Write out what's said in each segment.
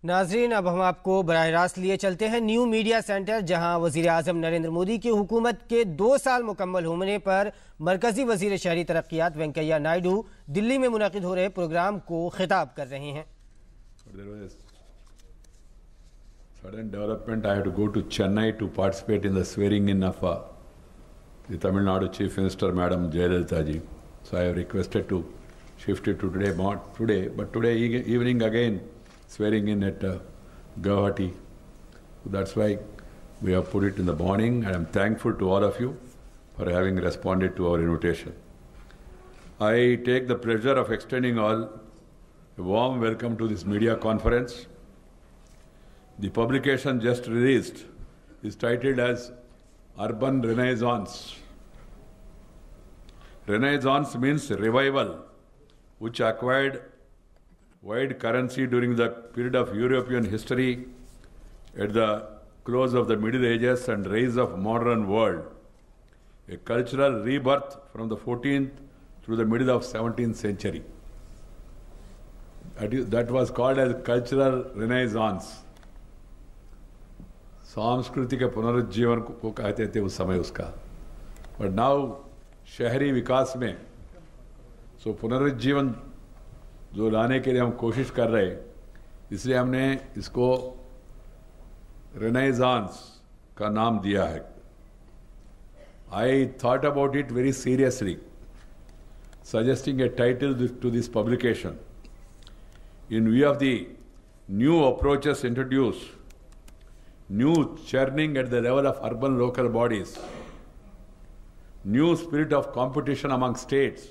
नाजरीन, अब हम आपको बराह रास्त लिए चलते हैं न्यू मीडिया सेंटर, जहां वजीर आजम नरेंद्र मोदी की हुकूमत के 2 साल मुकम्मल होने पर मरकजी वजीर शहरी तरक्यात वेंकैया नायडू दिल्ली में मुनक़िद हो रहे प्रोग्राम को खिताब कर रहे हैं। Sudden development, I had to go to Chennai to participate in the swearing in of the Tamil Nadu Chief Minister, Madam Jayalalitha ji. So I have requested to shift it to today, but today evening again swearing in at Bharati. So that's why we have put it in the morning, and I'm thankful to all of you for having responded to our invitation. I take the pleasure of extending all a warm welcome to this media conference. The publication just released is titled as Urban Renaissance. Renaissance means revival, which acquired wide currency during the period of European history at the close of the Middle Ages and rise of modern world. A cultural rebirth from the 14th through the middle of 17th century. That was called as cultural renaissance. सांस्कृतिक पुनरुज्जीवन को कहते थे उस समय उसका, but now शहरी विकास में पुनरुज्जीवन जो लाने के लिए हम कोशिश कर रहे हैं, इसलिए हमने इसको रेनेसांस का नाम दिया है. I thought about it very seriously, suggesting a title to this publication in view of the new approaches introduced, new churning at the level of urban local bodies, new spirit of competition among states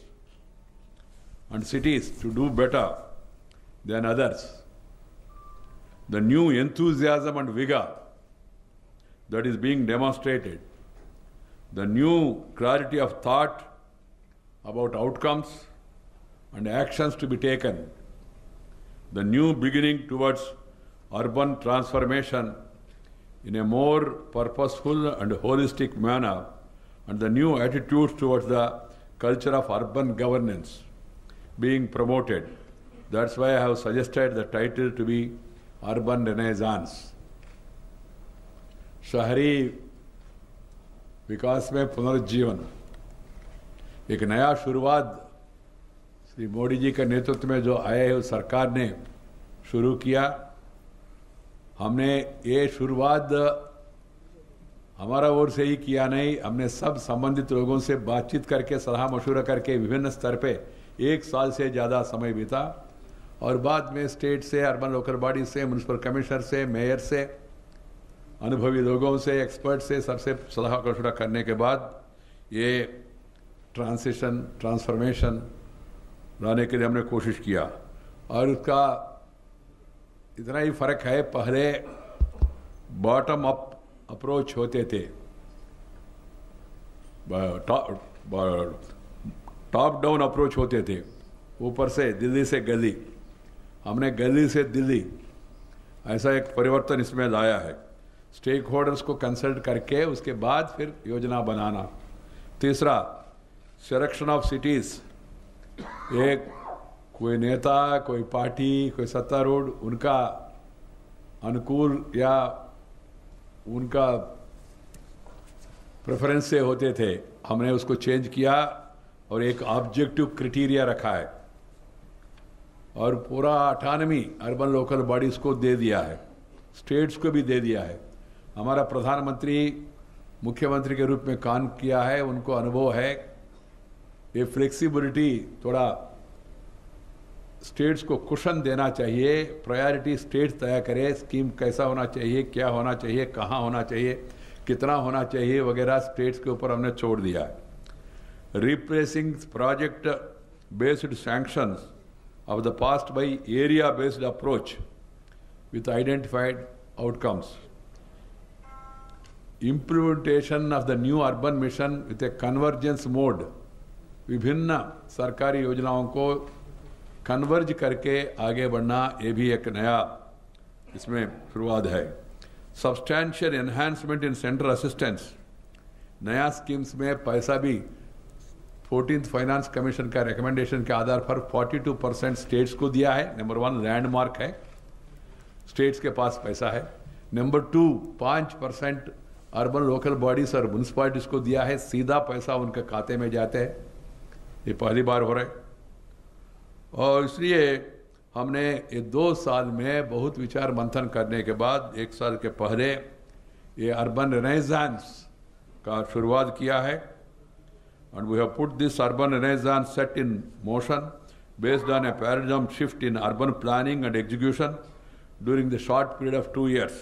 and cities to do better than others, the new enthusiasm and vigor that is being demonstrated, the new clarity of thought about outcomes and actions to be taken, the new beginning towards urban transformation in a more purposeful and holistic manner, and the new attitudes towards the culture of urban governance being promoted. That's why I have suggested the title to be Urban Renaissance. शहरी विकास में पुनरुज्जीवन, एक नया शुरुआत श्री मोदी जी के नेतृत्व में जो आए हुए सरकार ने शुरू किया. हमने ये शुरुआत हमारा ओर से ही किया नहीं, हमने सब संबंधित लोगों से बातचीत करके सलाह मशवरा करके विभिन्न स्तर पे 1 साल से ज़्यादा समय बीता, और बाद में स्टेट से, अर्बन लोकल बॉडी से, म्यूनिसिपल कमिश्नर से, मेयर से, अनुभवी लोगों से, एक्सपर्ट से, सबसे सलाह मशवरा करने के बाद ये ट्रांसफॉर्मेशन लाने के लिए हमने कोशिश किया. और उसका इतना ही फर्क है, पहले बॉटम अप अप्रोच होते थे, टॉप डाउन अप्रोच होते थे, ऊपर से दिल्ली से गली. हमने गली से दिल्ली ऐसा एक परिवर्तन इसमें लाया है. स्टेक होल्डर्स को कंसल्ट करके उसके बाद फिर योजना बनाना. तीसरा, संरक्षण ऑफ सिटीज. एक कोई नेता, कोई पार्टी, कोई सत्तारूढ़ उनका अनुकूल या उनका प्रेफरेंस से होते थे, हमने उसको चेंज किया और एक ऑब्जेक्टिव क्राइटेरिया रखा है और पूरा ऑटोनॉमी अर्बन लोकल बॉडीज को दे दिया है, स्टेट्स को भी दे दिया है. हमारा प्रधानमंत्री मुख्यमंत्री के रूप में काम किया है, उनको अनुभव है. ये फ्लेक्सिबिलिटी थोड़ा स्टेट्स को कुशन देना चाहिए, प्रायोरिटी स्टेट तय करे, स्कीम कैसा होना चाहिए, क्या होना चाहिए, कहाँ होना चाहिए, कितना होना चाहिए वगैरह स्टेट्स के ऊपर हमने छोड़ दिया है. Replacing project based sanctions of the passed by area based approach with identified outcomes. Implementation of the new urban mission with A convergence mode. विभिन्न सरकारी योजनाओं को कन्वर्ज करके आगे बढ़ना, ये भी एक नया इसमें शुरुआत है. Substantial enhancement in central assistance. नया स्कीम्स में पैसा भी 14th फाइनेंस कमीशन का रिकमेंडेशन के आधार पर 42% स्टेट्स को दिया है. नंबर 1 लैंडमार्क है. स्टेट्स के पास पैसा है। नंबर 2, 5% अर्बन लोकल बॉडीज और म्यूनसिपालिटीज को दिया है, सीधा पैसा उनके खाते में जाते हैं। ये पहली बार हो रहा है और इसलिए हमने ये 2 साल में बहुत विचार मंथन करने के बाद 1 साल के पहले ये अर्बन रेनेसांस का शुरुआत किया है। And we have put this urban renaissance set in motion based on a paradigm shift in urban planning and execution during the short period of 2 years.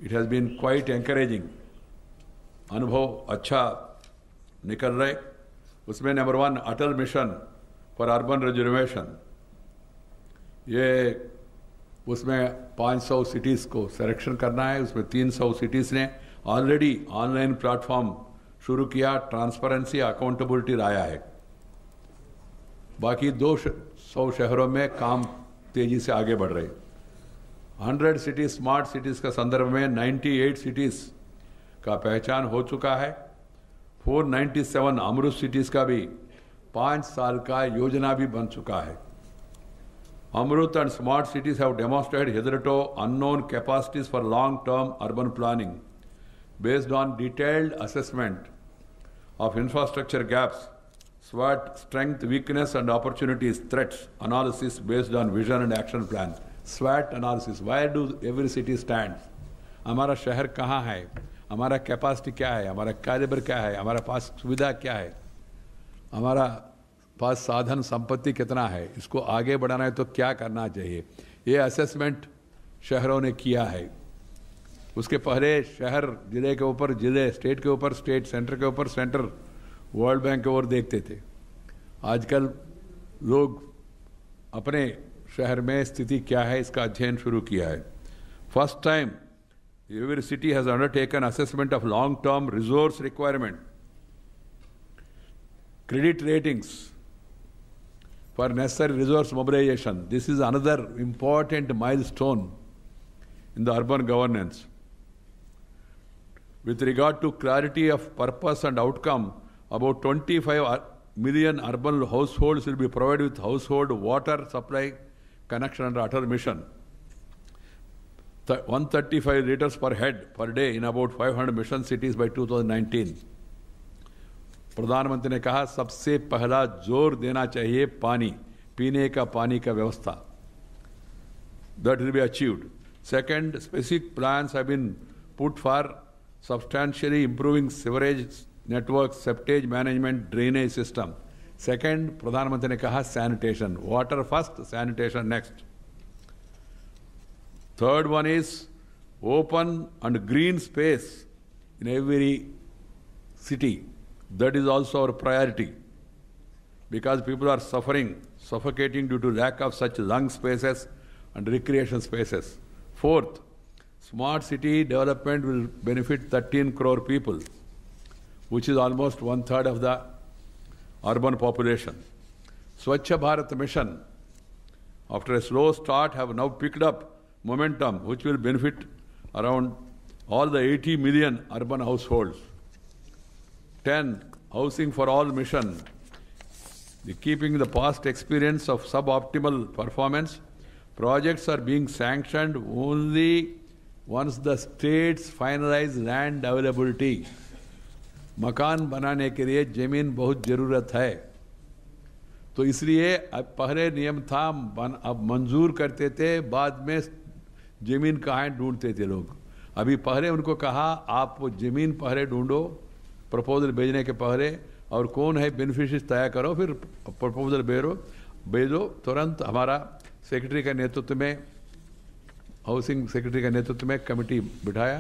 It has been quite encouraging. अनुभव अच्छा निकल रहे। उसमें number 1 Atal mission for urban reservation, ये उसमें 500 cities को selection करना है। उसमें 300 सिटीज़ ने ऑलरेडी ऑनलाइन प्लेटफॉर्म शुरू किया, ट्रांसपेरेंसी अकाउंटेबिलिटी लाया है। बाकी 200 शहरों में काम तेजी से आगे बढ़ रहे। 100 सिटीज स्मार्ट सिटीज़ का संदर्भ में 98 सिटीज़ का पहचान हो चुका है। 497 अमृत सिटीज़ का भी 5 साल का योजना भी बन चुका है। Amrut and smart cities have demonstrated hitherto unknown capacities for long-term urban planning based on detailed assessment of infrastructure gaps, SWOT, strength, weakness and opportunities, threats, analysis based on vision and action plan. SWOT analysis, where do every city stands? हमारा शहर कहाँ है, हमारा capacity क्या है, हमारा calibre क्या है, हमारा पास सुविधा क्या है, हमारा पास साधन संपत्ति कितना है, इसको आगे बढ़ाना है तो क्या करना चाहिए। ये असेसमेंट शहरों ने किया है। उसके पहले शहर जिले के ऊपर जिले, स्टेट के ऊपर स्टेट, सेंटर के ऊपर सेंटर, वर्ल्ड बैंक के ओर देखते थे। आजकल लोग अपने शहर में स्थिति क्या है इसका अध्ययन शुरू किया है। First time every city has undertaken assessment of long term resource requirement, credit ratings for necessary resource mobilization. This is another important milestone in the urban governance. With regard to clarity of purpose and outcome, about 25 million urban households will be provided with household water supply connection under Atal mission. 135 liters per head per day in about 500 mission cities by 2019. प्रधानमंत्री ने कहा सबसे पहला जोर देना चाहिए पानी, पीने का पानी का व्यवस्था। That will be achieved. Second, specific plans have been put for substantially improving sewerage networks, septage management, drainage system. Second, प्रधानमंत्री ने कहा sanitation, water first, sanitation next. Third one is open and green space in every city. That is also our priority because people are suffocating due to lack of such lung spaces and recreation spaces. Fourth, smart city development will benefit 13 crore people, which is almost 1/3 of the urban population. Swachh Bharat mission, after a slow start, have now picked up momentum, which will benefit around all the 80 million urban households. 10. Housing for all mission. Keeping the past experience of suboptimal performance, projects are being sanctioned only once the states finalize land availability. मकान बनाने के लिए जमीन बहुत ज़रूरत है, तो इसलिए अब पहले नियम था अब मंजूर करते थे, बाद में जमीन कहाँ ढूंढते थे लोग। अभी पहले उनको कहा आप वो जमीन पहले ढूंढो प्रपोजल भेजने के पहले, और कौन है बेनिफिशियरी तय करो, फिर प्रपोजल भेजो। तुरंत हमारा सेक्रेटरी के नेतृत्व में, हाउसिंग सेक्रेटरी के नेतृत्व में कमेटी बिठाया।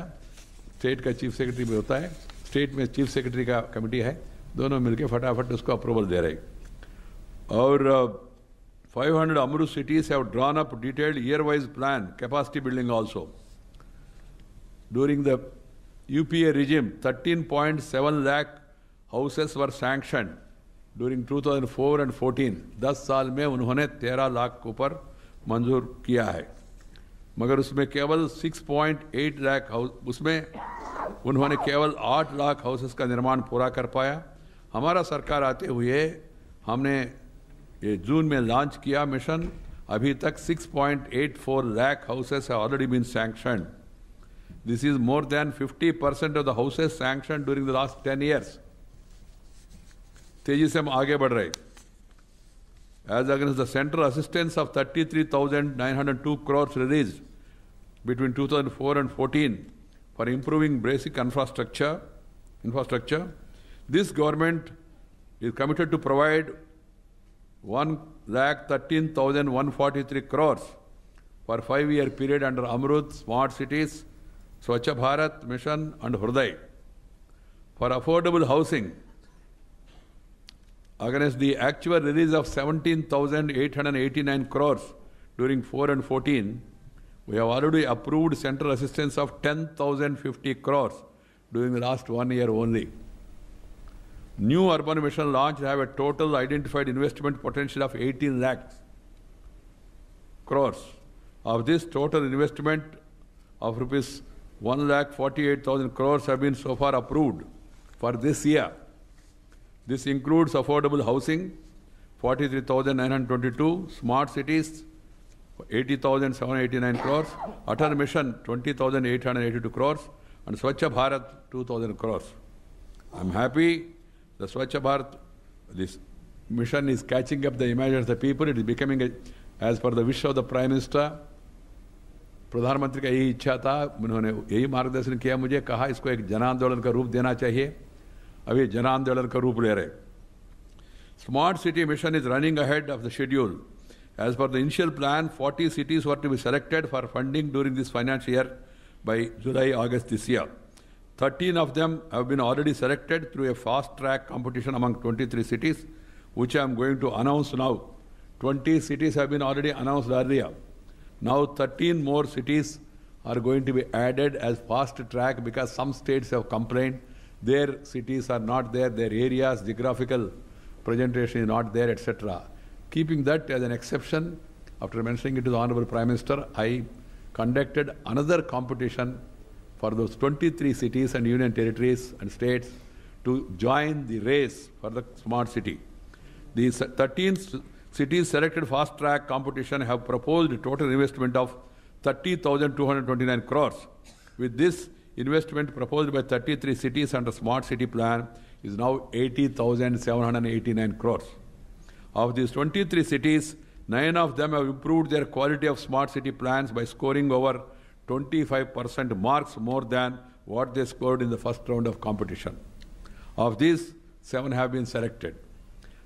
स्टेट का चीफ सेक्रेटरी भी होता है, स्टेट में चीफ सेक्रेटरी का कमेटी है, दोनों मिलकर फटाफट उसको अप्रूवल दे रहे। और 500 अमृत cities have drawn up detailed year-wise plan, capacity building also. During the UPA regime, 13.7 lakh houses were sanctioned during 2004 and 14. 10 साल में उन्होंने 13 लाख ऊपर मंजूर किया है, मगर उसमें केवल 6.8 लाख हाउस, उसमें उन्होंने केवल 8 लाख हाउसेस का निर्माण पूरा कर पाया। हमारा सरकार आते हुए हमने ये जून में लॉन्च किया mission, Abhi tak 6.84 lakh houses have already been sanctioned. This is more than 50% of the houses sanctioned during the last 10 years. तेजी से हम आगे बढ़ रहे. As against the central assistance of 33,902 crores released between 2004 and 14 for improving basic infrastructure, this government is committed to provide 1,13,143 crores for a 5-year period under Amrut, Smart Cities, Swachh Bharat Mission and Hriday. For affordable housing, against the actual release of 17,889 crores during 4 and 14, we have already approved central assistance of 10,050 crores during the last 1 year only. New urban mission launched have a total identified investment potential of 18 lakhs crores. Of this, total investment of rupees 1,48,000 crores have been so far approved for this year. This includes affordable housing, 43,922, smart cities, 80,789 crores, Atal Mission, 20,882 crores, and Swachh Bharat, 2,000 crores. I'm happy the Swachh Bharat, this mission is catching up the image of the people. It is becoming, as per the wish of the Prime Minister, प्रधानमंत्री का यही इच्छा था, उन्होंने यही मार्गदर्शन किया मुझे, कहा इसको एक जन आंदोलन का रूप देना चाहिए. अभी जन आंदोलन का रूप ले रहे. Smart City Mission is running ahead of the schedule. As per the initial plan, 40 cities were to be selected for funding during this financial year by July-August this year. 13 of them have been already selected through a fast-track competition among 23 cities, which I am going to announce now. 20 cities have been already announced earlier. Now 13 more cities are going to be added as fast-track because some states have complained their cities are not there, their areas, geographical presentation is not there, etc. Keeping that as an exception, after mentioning it to the Honorable Prime Minister, I conducted another competition for those 23 cities and union territories and states to join the race for the smart city. These 13 cities selected fast-track competition have proposed a total investment of 30,229 crores. With this investment proposed by 33 cities under Smart City Plan is now 80,789 crores. Of these 23 cities, 9 of them have improved their quality of Smart City plans by scoring over 25% marks more than what they scored in the first round of competition. Of these, 7 have been selected.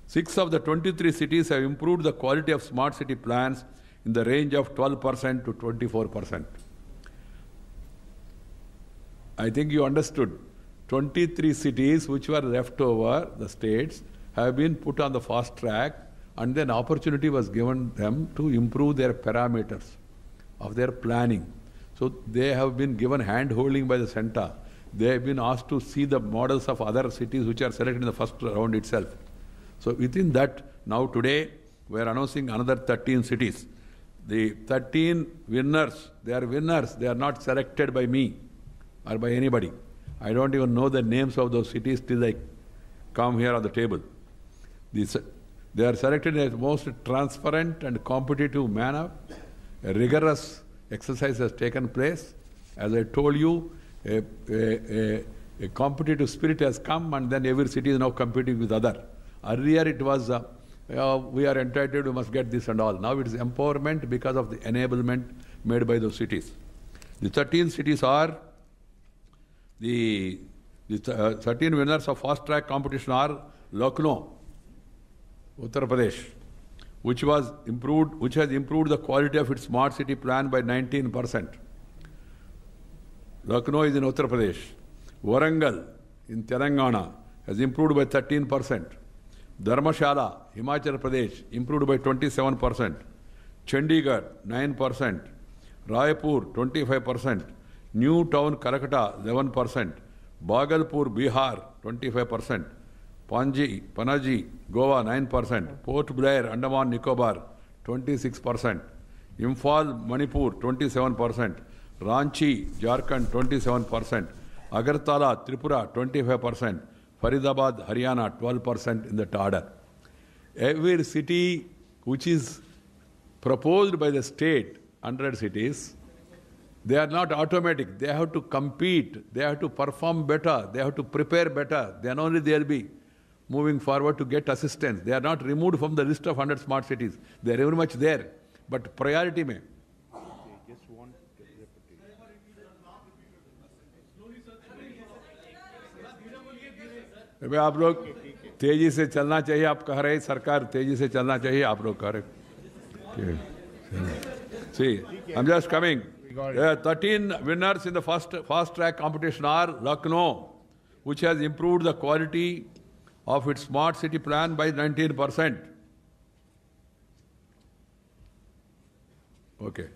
6 of the 23 cities have improved the quality of Smart City plans in the range of 12% to 24%. I think you understood. 23 cities which were left over, the states, have been put on the fast track, and then opportunity was given them to improve their parameters of their planning. So they have been given hand-holding by the center. They have been asked to see the models of other cities which are selected in the first round itself. So within that, now today, we are announcing another 13 cities. The 13 winners, they are not selected by me or by anybody. I don't even know the names of those cities till I come here on the table. They are selected in the most transparent and competitive manner. A rigorous exercise has taken place. As I told you, a competitive spirit has come, and then every city is now competing with other. Earlier it was, we are entitled, we must get this and all. Now it is empowerment because of the enablement made by those cities. The 13 cities are, the 13 winners of fast-track competition are Lucknow, Uttar Pradesh, which has improved the quality of its smart city plan by 19%. Lucknow is in Uttar Pradesh. Warangal in Telangana has improved by 13%. Dharmashala, Himachal Pradesh, improved by 27%. Chandigarh, 9%. Raipur, 25%. New Town, Calcutta, 11%. Bhagalpur, Bihar, 25%. Panaji, Goa, 9%. Port Blair, Andaman, Nicobar, 26%. Imphal, Manipur, 27%. Ranchi, Jharkhand, 27%. Agartala, Tripura, 25%. Faridabad, Haryana, 12% in that order. Every city which is proposed by the state, 100 cities, they are not automatic. They have to compete. They have to perform better. They have to prepare better. Then only they will be moving forward to get assistance. They are not removed from the list of 100 smart cities. They are very much there. But priority mein. आप लोग तेजी से चलना चाहिए, आप कह रहे सरकार तेजी से चलना चाहिए, आप लोग कह रहे. See, I'm just coming. 13 winners in the fast track competition are Lucknow, which has improved the quality of its smart city plan by 19%. Okay.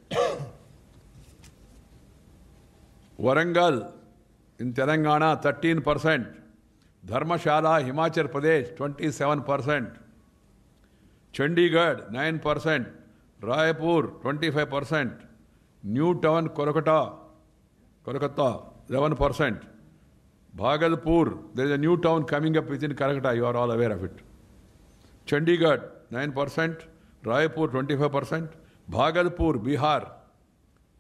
Warangal in Telangana, 13%. Dharmashala, Himachal Pradesh, 27%. Chandigarh, 9%. Raipur, 25%. New Town, Kolkata, 11%. Bhagalpur, there is a new town coming up within Kolkata, you are all aware of it. Chandigarh, 9%. Raipur, 25%. Bhagalpur, Bihar,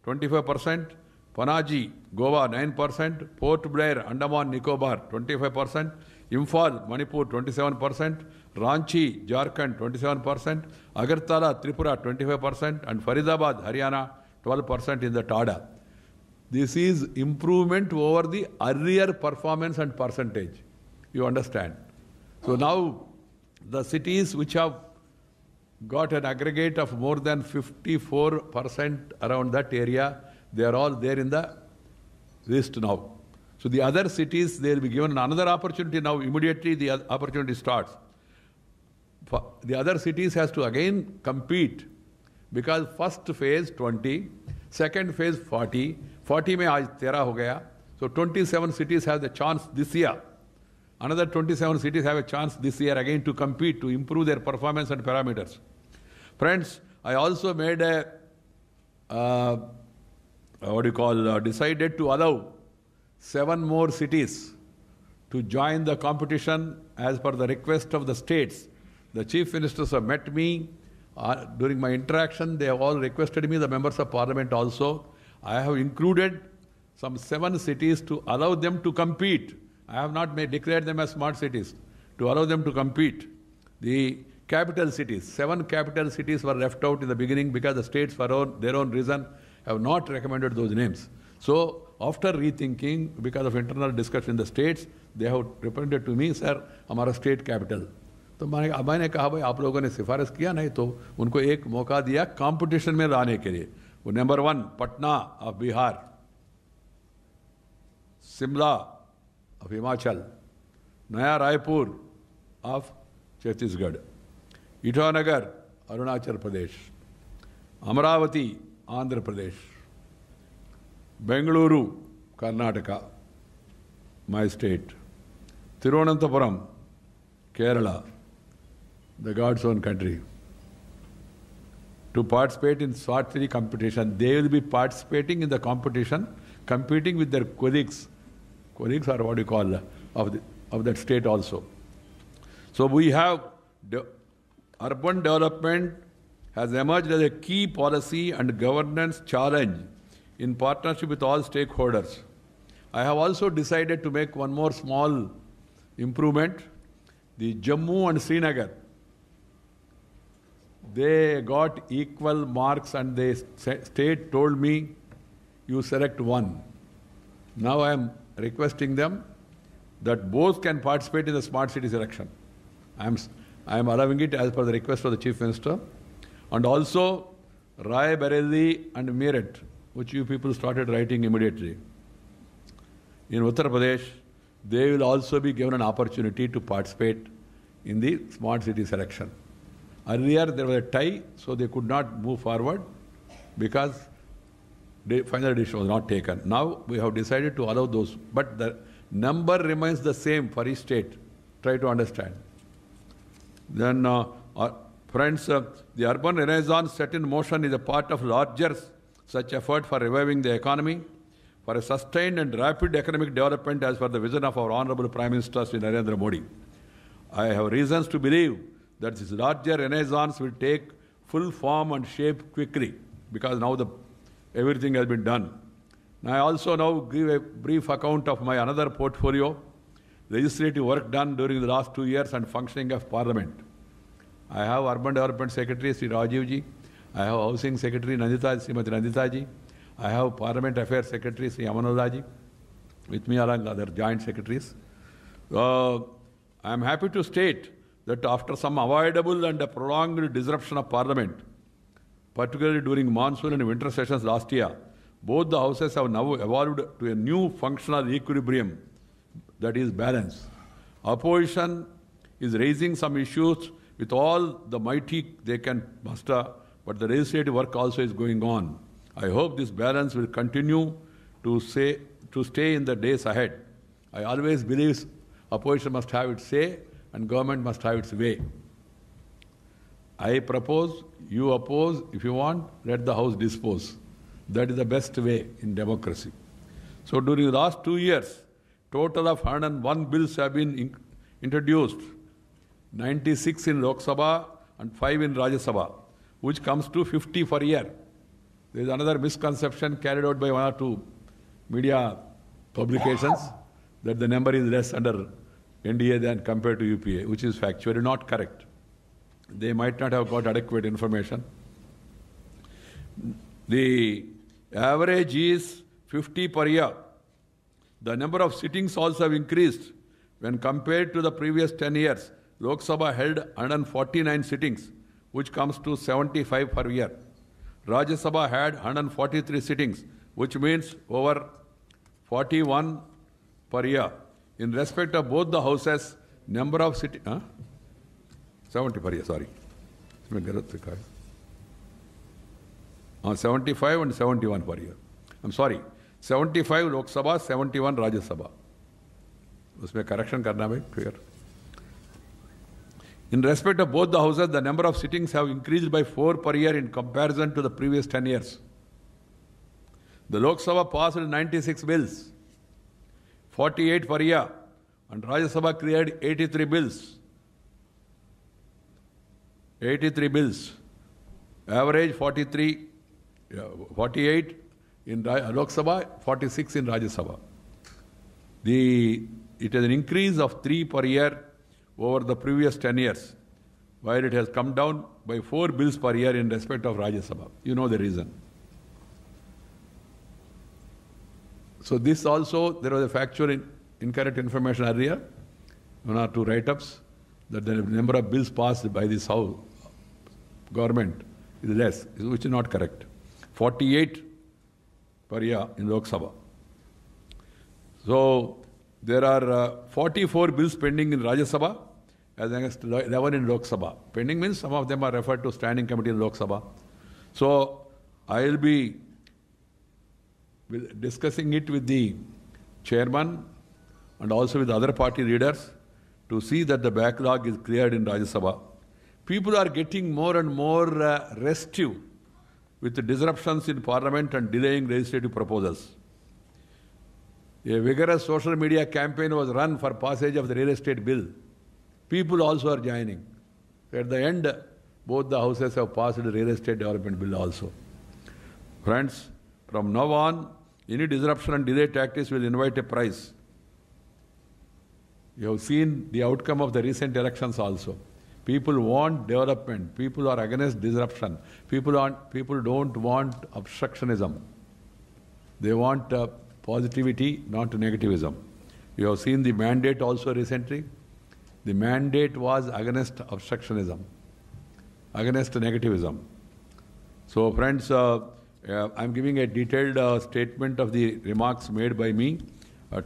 25%. Panaji, Goa, 9%. Port Blair, Andaman Nicobar, 25%. Imphal, Manipur, 27%. Ranchi, Jharkhand, 27%. Agartala, Tripura, 25%. And Faridabad, Haryana, 12% in the TADA. This is improvement over the earlier performance and percentage. You understand? So now the cities which have got an aggregate of more than 54% around that area, they are all there in the list now. So the other cities, they will be given another opportunity now. Immediately the opportunity starts. The other cities has to again compete, because first phase 20, second phase 40, 40 mein aaj 13 ho gaya. So 27 cities have the chance this year. Another 27 cities have a chance this year again to compete, to improve their performance and parameters. Friends, I also made decided to allow 7 more cities to join the competition as per the request of the states. The chief ministers have met me. During my interaction, they have all requested me, the members of parliament also. I have included some 7 cities to allow them to compete. I have not declared them as smart cities, to allow them to compete. The capital cities, 7 capital cities were left out in the beginning because the states, for their own reason, have not recommended those names. So, after rethinking, because of internal discussion in the states, they have represented to me, sir, हमारा state capital. तो मैंने कहा भाई आप लोगों ने सिफारिश किया नहीं तो उनको एक मौका दिया कंपटीशन में लाने के लिए. वो number 1 Patna of Bihar, Shimla of Himachal, Naya Raipur of Chhattisgarh, Itanagar Arunachal Pradesh, Amaravati Andhra Pradesh, Bengaluru Karnataka, my state, Thiruvananthapuram, Kerala, the God's own country, to participate in smart city competition. They will be participating in the competition, competing with their colleagues. Colleagues are what you call of that state also. So we have urban development has emerged as a key policy and governance challenge in partnership with all stakeholders. I have also decided to make one more small improvement. The Jammu and Srinagar, they got equal marks and the state told me, you select one. Now I am requesting them that both can participate in the smart city selection. I am allowing it as per the request of the Chief Minister. And also Rai Bareilly and Meerut, which you people started writing immediately. In Uttar Pradesh, they will also be given an opportunity to participate in the smart city selection. Earlier there was a tie, so they could not move forward because the final decision was not taken. Now we have decided to allow those, but the number remains the same for each state. Try to understand. Then, friends, the urban renaissance set in motion is a part of larger such effort for reviving the economy, for a sustained and rapid economic development as per the vision of our Honorable Prime Minister Sri Narendra Modi. I have reasons to believe that this larger renaissance will take full form and shape quickly, because now everything has been done. I also now give a brief account of my another portfolio, legislative work done during the last 2 years and functioning of Parliament. I have Urban Development Secretary Sri Rajiv ji. I have Housing Secretary Srimati Nandita ji. I have Parliament Affairs Secretary Sri Amanullah ji, with me along other joint secretaries. I am happy to state that after some avoidable and prolonged disruption of Parliament, particularly during monsoon and winter sessions last year, both the houses have now evolved to a new functional equilibrium, that is balance. Opposition is raising some issues with all the mighty they can muster, but the legislative work also is going on. I hope this balance will continue to stay in the days ahead. I always believe opposition must have its say and government must have its way. I propose, you oppose. If you want, let the House dispose. That is the best way in democracy. So during the last 2 years, total of 101 bills have been introduced, 96 in Lok Sabha and 5 in Rajya Sabha, which comes to 50 per year. There is another misconception carried out by 1 or 2 media publications that the number is less under NDA than compared to UPA, which is factually not correct. They might not have got adequate information. The average is 50 per year. The number of sittings also have increased. When compared to the previous 10 years, Lok Sabha held 149 sittings, which comes to 75 per year. Rajya Sabha had 143 sittings, which means over 41 per year. In respect of both the houses, number of sittings... 70 per year, sorry. 75 and 71 per year. I'm sorry. 75 Lok Sabha, 71 Rajya Sabha. Usme correction karna bhai, clear. In respect of both the houses, the number of sittings have increased by 4 per year in comparison to the previous 10 years. The Lok Sabha passed 96 bills, 48 per year, and Rajya Sabha cleared 83 bills. 83 bills. Average 48 in Lok Sabha, 46 in Rajya Sabha. It is an increase of 3 per year over the previous 10 years, while it has come down by 4 bills per year in respect of Rajya Sabha. You know the reason. So this also, there was a factual incorrect information earlier, 1 or 2 write-ups, that the number of bills passed by this House government is less, which is not correct. 48 per year in Lok Sabha. So there are 44 bills pending in Rajya Sabha as against 11 in Lok Sabha. Pending means some of them are referred to standing committee in Lok Sabha. So I will be discussing it with the chairman and also with other party leaders to see that the backlog is cleared in Rajya Sabha. People are getting more and more restive with the disruptions in Parliament and delaying legislative proposals. A vigorous social media campaign was run for passage of the real estate bill. People also are joining. At the end, both the houses have passed the real estate development bill also. Friends, from now on, any disruption and delay tactics will invite a price. You have seen the outcome of the recent elections also. People want development. People are against disruption. People don't want obstructionism. They want positivity, not negativism. You have seen the mandate also recently. The mandate was against obstructionism, against negativism. So friends, I'm giving a detailed statement of the remarks made by me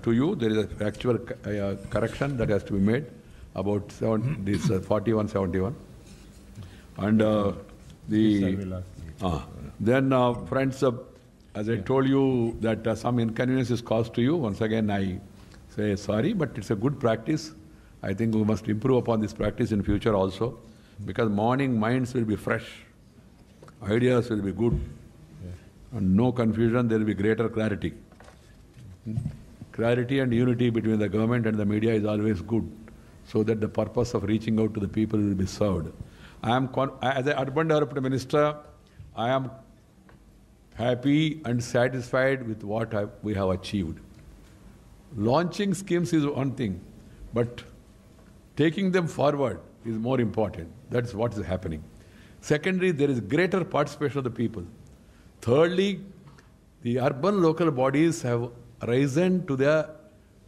to you. There is an actual correction that has to be made about this 41-71. And then friends, as I told you that some inconvenience is caused to you, once again I say sorry, but it's a good practice. I think we must improve upon this practice in future also, because morning minds will be fresh, ideas will be good, and no confusion, there will be greater clarity. Clarity and unity between the government and the media is always good, so that the purpose of reaching out to the people will be served. As an urban development minister, I am happy and satisfied with what we have achieved. Launching schemes is one thing, but taking them forward is more important. That's what is happening. Secondly, there is greater participation of the people. Thirdly, the urban local bodies have risen to the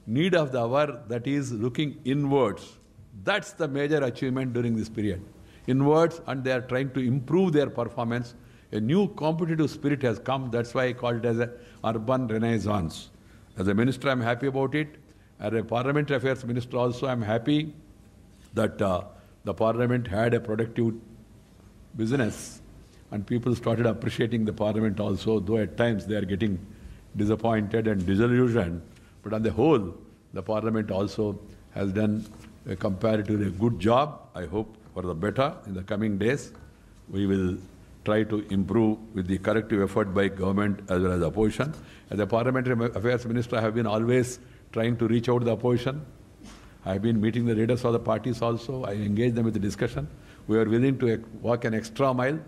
need of the hour, that is looking inwards. That's the major achievement during this period. Inwards, and they are trying to improve their performance. A new competitive spirit has come. That's why I call it as an urban renaissance. As a minister, I'm happy about it. As a parliamentary affairs minister also, I'm happy that the parliament had a productive business and people started appreciating the parliament also, though at times they are getting disappointed and disillusioned. But on the whole, the parliament also has done a comparatively good job. I hope for the better in the coming days. We will try to improve with the corrective effort by government as well as opposition. As a parliamentary affairs minister, I have been always trying to reach out to the opposition. I have been meeting the leaders of the parties also. I engage them with the discussion. We are willing to walk an extra mile.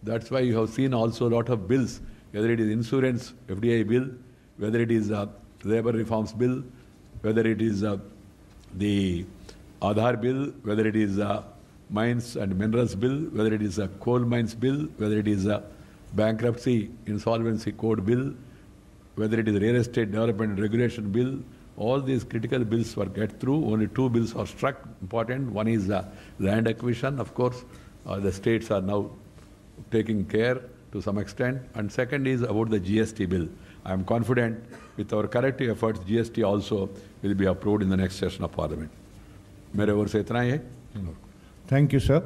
That's why you have seen also a lot of bills, whether it is insurance, FDI bill, whether it is labor reforms bill, whether it is the Aadhaar bill, whether it is mines and minerals bill, whether it is a coal mines bill, whether it is a bankruptcy insolvency code bill, whether it is real estate development and regulation bill. All these critical bills were get through. Only two bills are struck, important. One is land acquisition. Of course, the states are now taking care to some extent. And second is about the GST bill. I am confident with our corrective efforts, GST also will be approved in the next session of Parliament. मेरे ओर से इतना ही है. Thank you, sir.